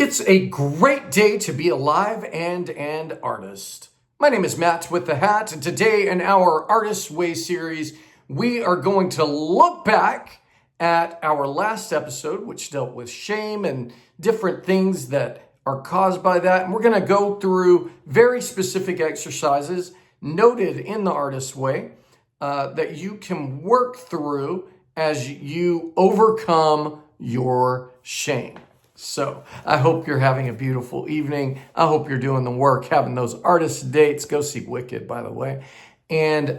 It's a great day to be alive and an artist. My name is Matt with the Hat, and today in our Artist's Way series, we are going to look back at our last episode, which dealt with shame and different things that are caused by that. And we're going to go through very specific exercises noted in the Artist's Way that you can work through as you overcome your shame. So I hope you're having a beautiful evening. I hope you're doing the work, having those artist dates. Go see Wicked, by the way. And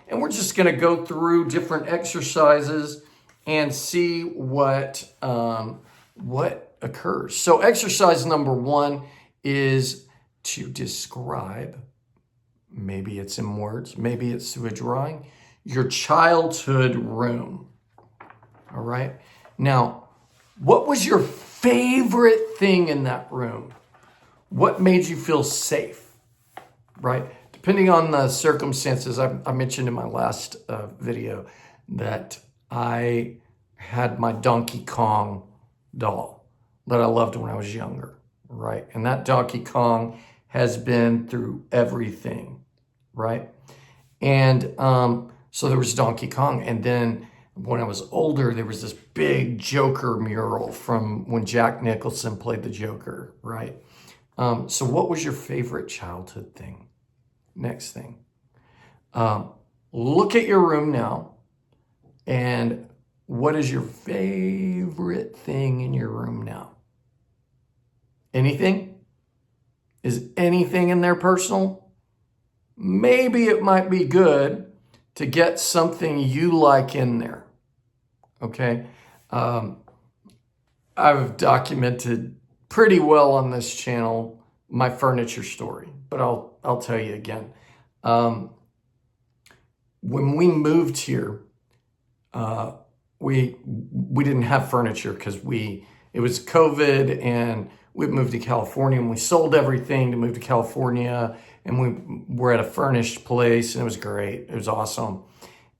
we're just going to go through different exercises and see what occurs. So exercise number 1 is to describe, maybe it's in words, maybe it's through a drawing, your childhood room. All right. Now, what was your favorite thing in that room? What made you feel safe, right? Depending on the circumstances, I mentioned in my last video that I had my Donkey Kong doll that I loved when I was younger, right? And that Donkey Kong has been through everything, right? And so there was Donkey Kong, and then when I was older, there was this big Joker mural from when Jack Nicholson played the Joker, right? So what was your favorite childhood thing? Next thing. Look at your room now, and what is your favorite thing in your room now? Anything? Is anything in there personal? Maybe it might be good to get something you like in there, okay? I've documented pretty well on this channel my furniture story, but I'll tell you again. When we moved here, we didn't have furniture because it was COVID, and we moved to California, and we sold everything to move to California. And we were at a furnished place, and it was great. It was awesome.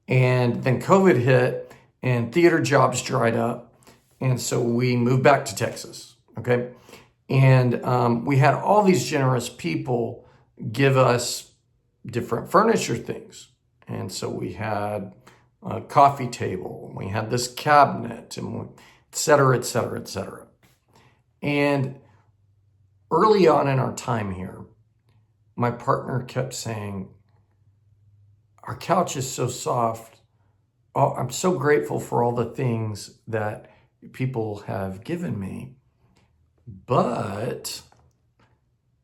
And then COVID hit, and theater jobs dried up. And so we moved back to Texas, okay? And we had all these generous people give us different furniture things. And so we had a coffee table, and we had this cabinet, and et cetera, et cetera, et cetera. And early on in our time here, my partner kept saying, our couch is so soft. Oh, I'm so grateful for all the things that people have given me, but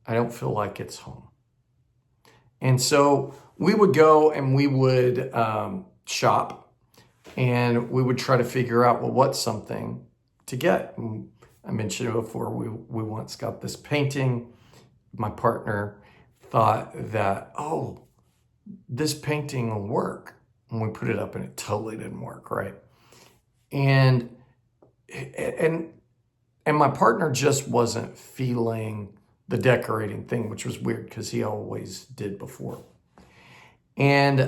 I don't feel like it's home. And so we would go and we would shop, and we would try to figure out, well, what's something to get? And I mentioned it before, we once got this painting. My partner thought that, oh, this painting will work. And we put it up, and it totally didn't work, right? And my partner just wasn't feeling the decorating thing, which was weird because he always did before. And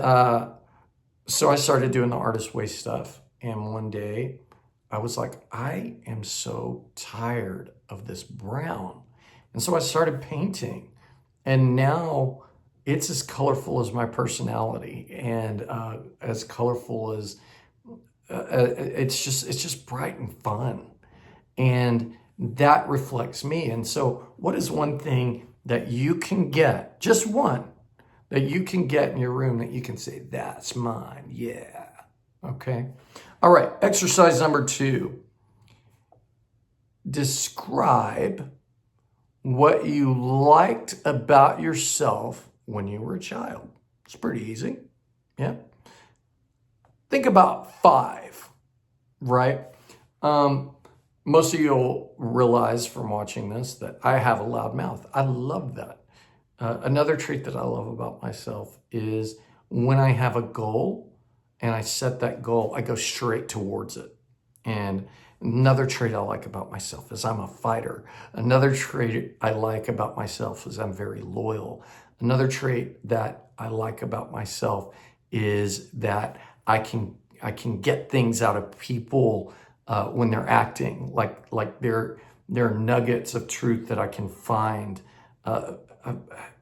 so I started doing the Artist's Way stuff. And one day I was like, I am so tired of this brown. And so I started painting. And now it's as colorful as my personality, and as colorful as it's just bright and fun, and that reflects me. And so, what is one thing that you can get, just one, that you can get in your room that you can say, that's mine? Yeah. Okay. All right. Exercise number 2. Describe what you liked about yourself when you were a child. It's pretty easy. Yeah. Think about 5, right? Most of you will realize from watching this that I have a loud mouth. I love that. Another trait that I love about myself is when I have a goal and I set that goal, I go straight towards it. And another trait I like about myself is I'm a fighter. Another trait I like about myself is I'm very loyal. Another trait that I like about myself is that I can get things out of people when they're acting, like there are nuggets of truth that I can find.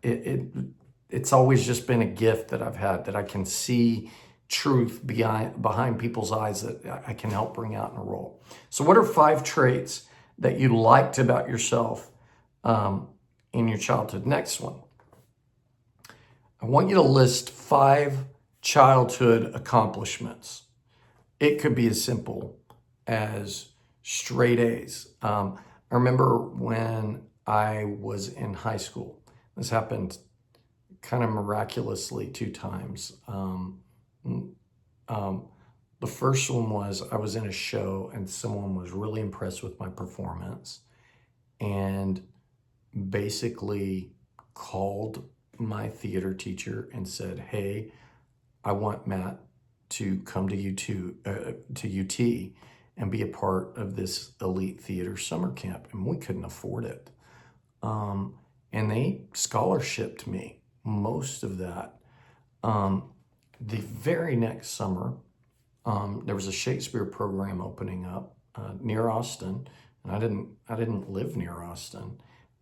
It's always just been a gift that I've had, that I can see truth behind people's eyes that I can help bring out in a role. So what are 5 traits that you liked about yourself in your childhood? Next one. I want you to list 5 childhood accomplishments. It could be as simple as straight A's. I remember when I was in high school, this happened kind of miraculously 2 times. The first one was I was in a show and someone was really impressed with my performance and basically called my theater teacher and said, "Hey, I want Matt to come to UT and be a part of this elite theater summer camp." And we couldn't afford it. And they scholarshiped me most of that. The very next summer, there was a Shakespeare program opening up near Austin, and I didn't live near Austin,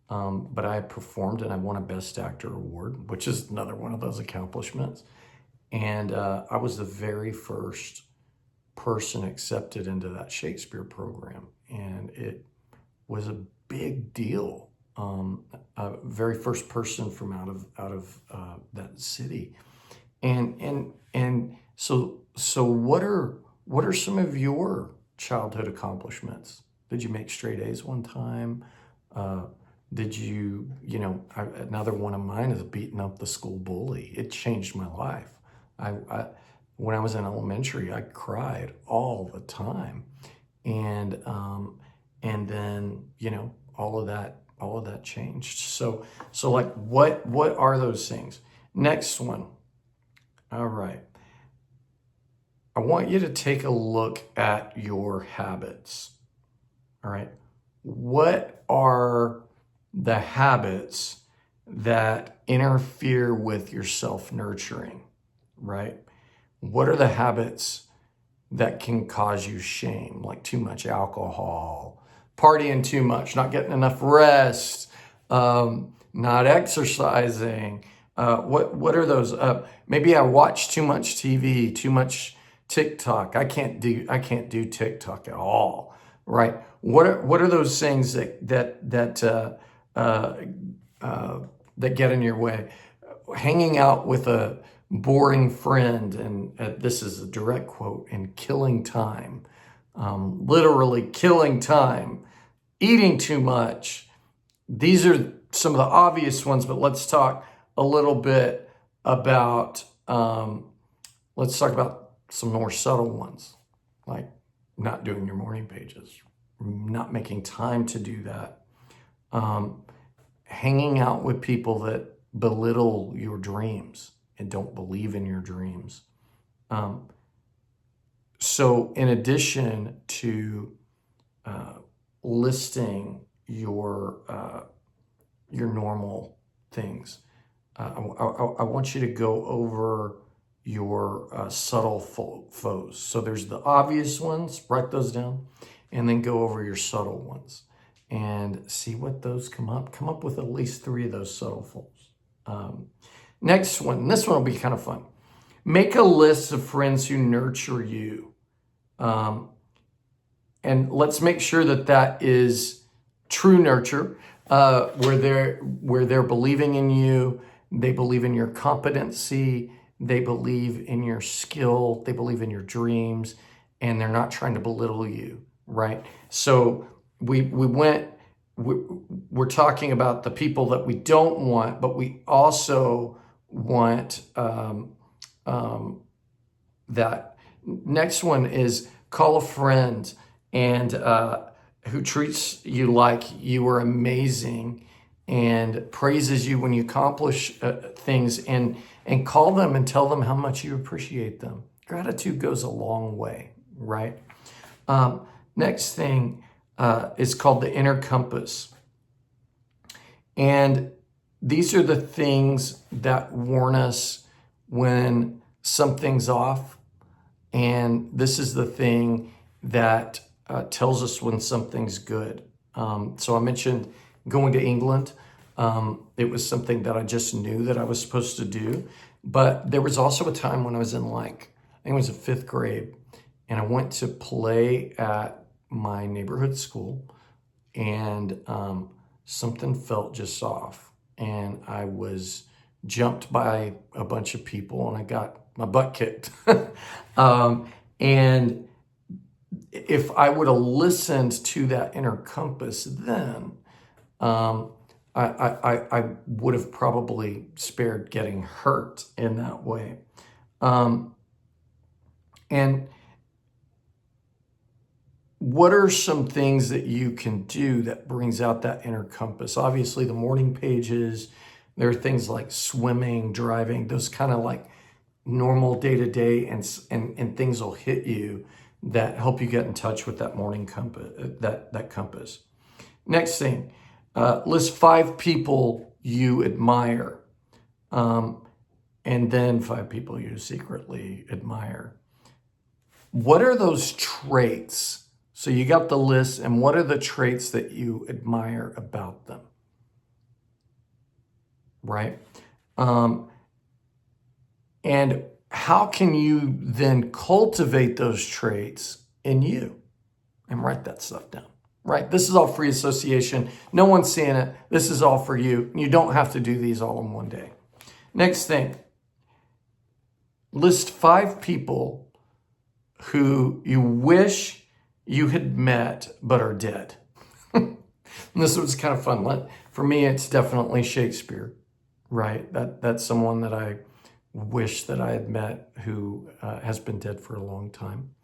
but I performed and I won a Best Actor award, which is another one of those accomplishments. And I was the very first person accepted into that Shakespeare program, and it was a big deal. Very first person from out of that city, and so what are some of your childhood accomplishments? Did you make straight A's one time? Did you another one of mine is beating up the school bully. It changed my life. When I was in elementary, I cried all the time, and then all of that changed. So like what are those things? Next one. All right. I want you to take a look at your habits. All right. What are the habits that interfere with your self-nurturing, right? What are the habits that can cause you shame, like too much alcohol, partying too much, not getting enough rest, not exercising? What are those? Maybe I watch too much TV, too much TikTok. I can't do TikTok at all, right? What are those things that get in your way? Hanging out with a boring friend, and this is a direct quote, and killing time, literally killing time, eating too much. These are some of the obvious ones, but let's talk a little bit about, some more subtle ones, like not doing your morning pages, not making time to do that, hanging out with people that belittle your dreams and don't believe in your dreams. So in addition to listing your normal things, I want you to go over your subtle foes. So there's the obvious ones, write those down, and then go over your subtle ones and see what those come up with at least 3 of those subtle foes. Next one, this one will be kind of fun. Make a list of friends who nurture you. And let's make sure that is true nurture, where they're believing in you, they believe in your competency, they believe in your skill, they believe in your dreams, and they're not trying to belittle you, right? So we're talking about the people that we don't want, but we also want that. Next one is call a friend and who treats you like you are amazing and praises you when you accomplish things, and call them and tell them how much you appreciate them. Gratitude goes a long way, right? Next thing is called the inner compass. And these are the things that warn us when something's off. And this is the thing that tells us when something's good. So I mentioned going to England. It was something that I just knew that I was supposed to do. But there was also a time when I was in I think it was the 5th grade, and I went to play at my neighborhood school, and something felt just off. And I was jumped by a bunch of people, and I got my butt kicked. And if I would have listened to that inner compass then, I would have probably spared getting hurt in that way. And what are some things that you can do that brings out that inner compass? Obviously, the morning pages. There are things like swimming, driving, those kind of like normal day-to-day, and things will hit you that help you get in touch with that morning compass, that compass. Next thing, list 5 people you admire, and then 5 people you secretly admire. What are those traits? So you got the list, and what are the traits that you admire about them? Right? And how can you then cultivate those traits in you? And write that stuff down, right? This is all free association. No one's seeing it. This is all for you. You don't have to do these all in one day. Next thing, list 5 people who you wish you had met but are dead. And this was kind of fun. For me, it's definitely Shakespeare, right? That's someone that I wish that I had met who has been dead for a long time.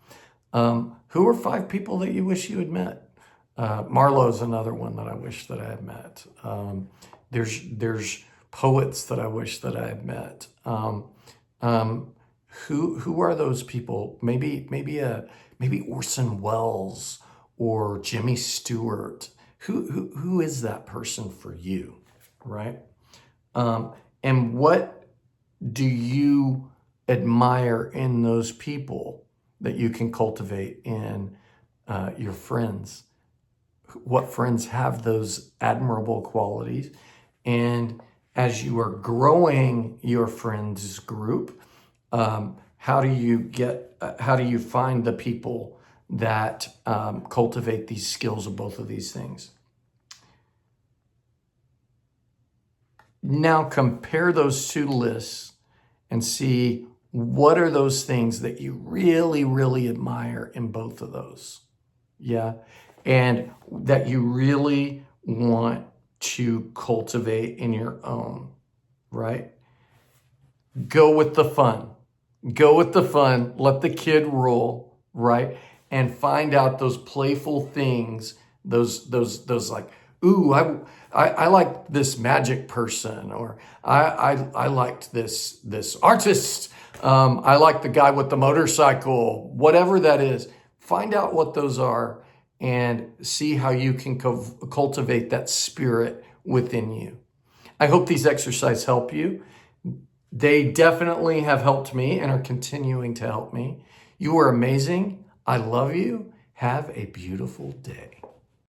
Who are 5 people that you wish you had met? Marlowe's another one that I wish that I had met. There's poets that I wish that I had met. Who are those people? Maybe Orson Welles or Jimmy Stewart. Who is that person for you, right? And what do you admire in those people that you can cultivate in your friends? What friends have those admirable qualities? And as you are growing your friends group, how do you find the people that cultivate these skills of both of these things? Now compare those 2 lists and see what are those things that you really, really admire in both of those. Yeah. And that you really want to cultivate in your own, right? Go with the fun. Go with the fun. Let the kid rule, right? And find out those playful things, those like, ooh, I like this magic person, or I liked this artist. I like the guy with the motorcycle, whatever that is. Find out what those are and see how you can cultivate that spirit within you. I hope these exercises help you. They definitely have helped me and are continuing to help me. You are amazing. I love you. Have a beautiful day.